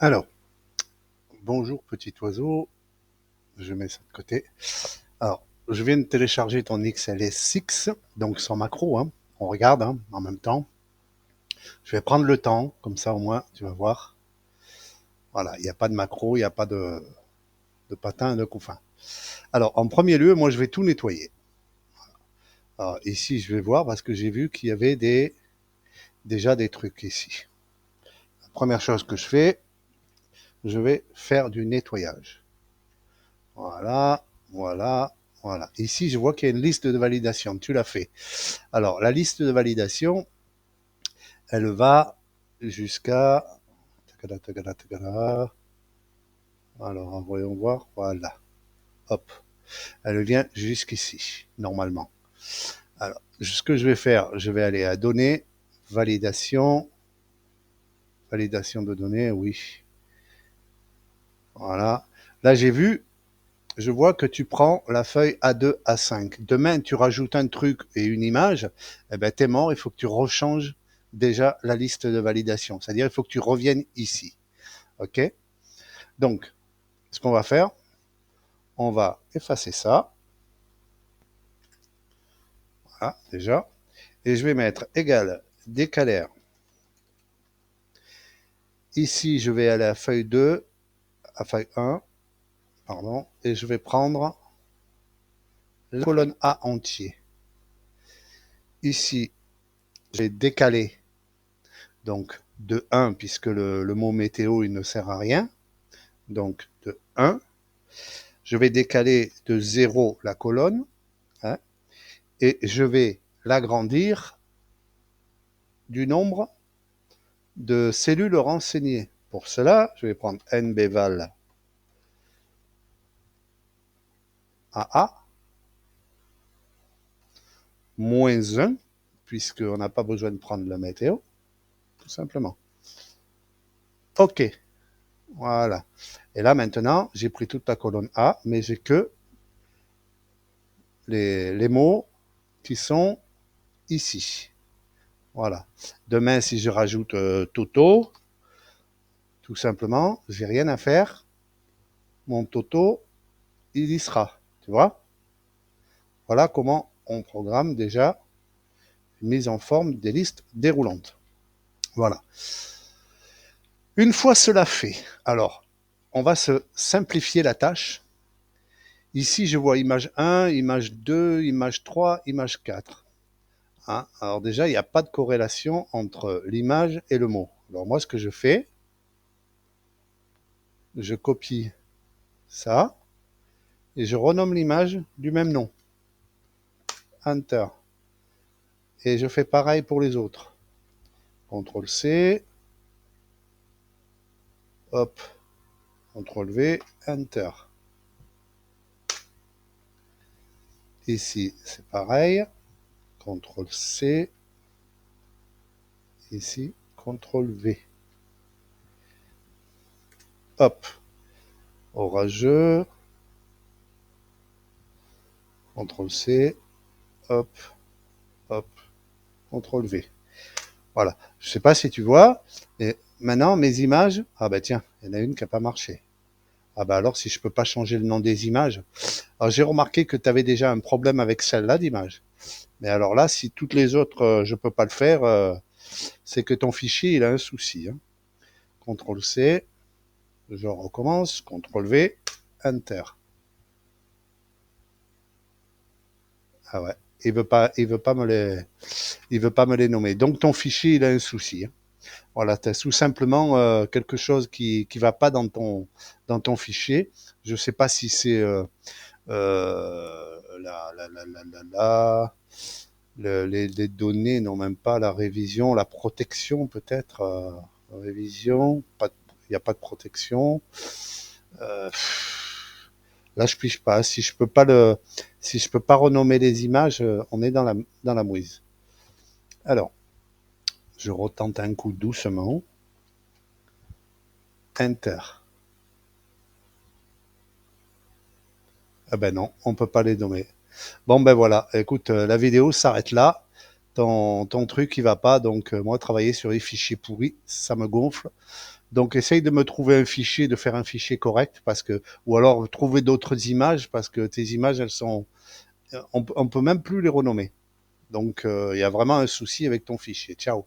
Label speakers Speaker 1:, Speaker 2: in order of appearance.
Speaker 1: Alors, bonjour petit oiseau, je mets ça de côté. Alors, je viens de télécharger ton XLS6, donc sans macro, hein. On regarde en même temps. Je vais prendre le temps, comme ça au moins, tu vas voir. Voilà, il n'y a pas de macro, il n'y a pas de patin, de couffin. Alors, en premier lieu, moi, je vais tout nettoyer. Alors, ici, je vais voir parce que j'ai vu qu'il y avait déjà des trucs ici. La première chose que je fais, je vais faire du nettoyage. Voilà, voilà, voilà. Ici, je vois qu'il y a une liste de validation. Tu l'as fait. Alors, la liste de validation, elle va jusqu'à... Alors, voyons voir. Voilà. Hop. Elle vient jusqu'ici, normalement. Alors, ce que je vais faire, je vais aller à données, validation, validation de données, oui. Voilà. Là, je vois que tu prends la feuille A2, A5. Demain, tu rajoutes un truc et une image, eh ben, t'es mort, il faut que tu rechanges déjà la liste de validation. C'est-à-dire, il faut que tu reviennes ici. OK? Donc, ce qu'on va faire, on va effacer ça. Voilà, déjà. Et je vais mettre égal décalaire. Ici, je vais aller à feuille 2, à feuille 1, pardon, et je vais prendre la colonne A entier. Ici, j'ai décalé donc de 1, puisque le mot météo, il ne sert à rien. Donc, de 1. Je vais décaler de 0 la colonne, hein, et je vais l'agrandir du nombre de cellules renseignées. Pour cela, je vais prendre nbval AA moins 1, puisqu'on n'a pas besoin de prendre la météo, tout simplement. OK, voilà. Et là, maintenant, j'ai pris toute la colonne A, mais j'ai que les mots qui sont ici. Voilà. Demain, si je rajoute Toto, tout simplement, j'ai rien à faire. Mon Toto, il y sera. Tu vois? Voilà comment on programme déjà une mise en forme des listes déroulantes. Voilà. Une fois cela fait, alors, on va se simplifier la tâche. Ici, je vois image 1, image 2, image 3, image 4. Hein, alors déjà, il n'y a pas de corrélation entre l'image et le mot. Alors moi, ce que je fais, je copie ça et je renomme l'image du même nom. Enter. Et je fais pareil pour les autres. CTRL-C, hop, CTRL-V, Enter. Ici, c'est pareil. CTRL-C. Ici, CTRL-V. Hop. Orageux. CTRL-C. Hop. Hop. CTRL-V. Voilà. Je ne sais pas si tu vois. Mais maintenant, mes images. Ah bah tiens, il y en a une qui n'a pas marché. Ah bah alors, si je ne peux pas changer le nom des images. Alors, j'ai remarqué que tu avais déjà un problème avec celle-là d'image. Mais alors là, si toutes les autres, je ne peux pas le faire, c'est que ton fichier, il a un souci. Hein. CTRL-C, je recommence, CTRL-V, Enter. Ah ouais, il veut pas me les nommer. Donc ton fichier, il a un souci. Hein. Voilà, tu as tout simplement quelque chose qui va pas dans ton fichier. Je sais pas si c'est les données, non même pas la révision, la protection peut-être. Révision, il n'y a pas de protection. Euh, Là, je pige pas. Si je peux pas renommer les images, on est dans la mouise. Alors, je retente un coup doucement. Enter. Ah ben non, on peut pas les nommer. Bon ben voilà, écoute, la vidéo s'arrête là. Ton truc il va pas, donc moi travailler sur les fichiers pourris, ça me gonfle. Donc essaye de me trouver un fichier, de faire un fichier correct, parce que, ou alors trouver d'autres images, parce que tes images, elles sont, on peut même plus les renommer. Donc il y a vraiment un souci avec ton fichier. Ciao.